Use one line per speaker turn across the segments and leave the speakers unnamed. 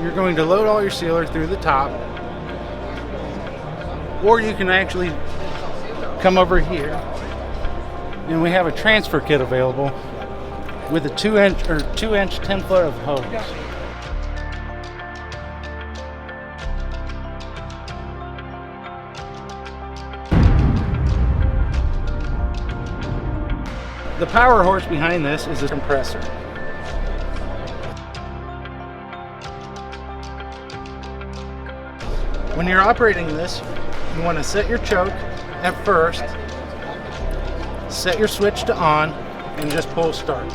you're going to load all your sealer through the top, or you can actually come over here, and we have a transfer kit available with a 2-inch 10-foot of hose. The power horse behind this is a compressor. When you're operating this, you want to set your choke at first, set your switch to on, and just pull start.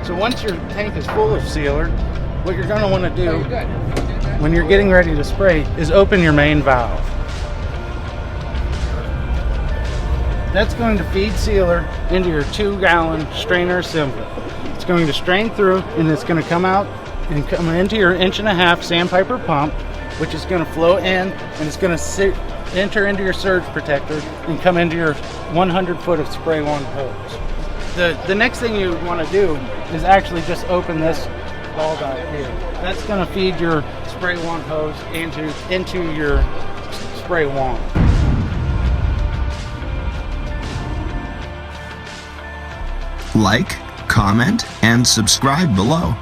So once your tank is full of sealer, what you're going to want to do when you're getting ready to spray is open your main valve. That's going to feed sealer into your 2-gallon strainer assembly. It's going to strain through, and it's going to come out and come into your 1.5-inch sandpiper pump, which is going to flow in, and it's going to enter into your surge protector and come into your 100-foot of spray wand hose. The next thing you want to do is actually just open this valve out here. That's going to feed your spray wand hose into your spray wand.
Like, comment, and subscribe below.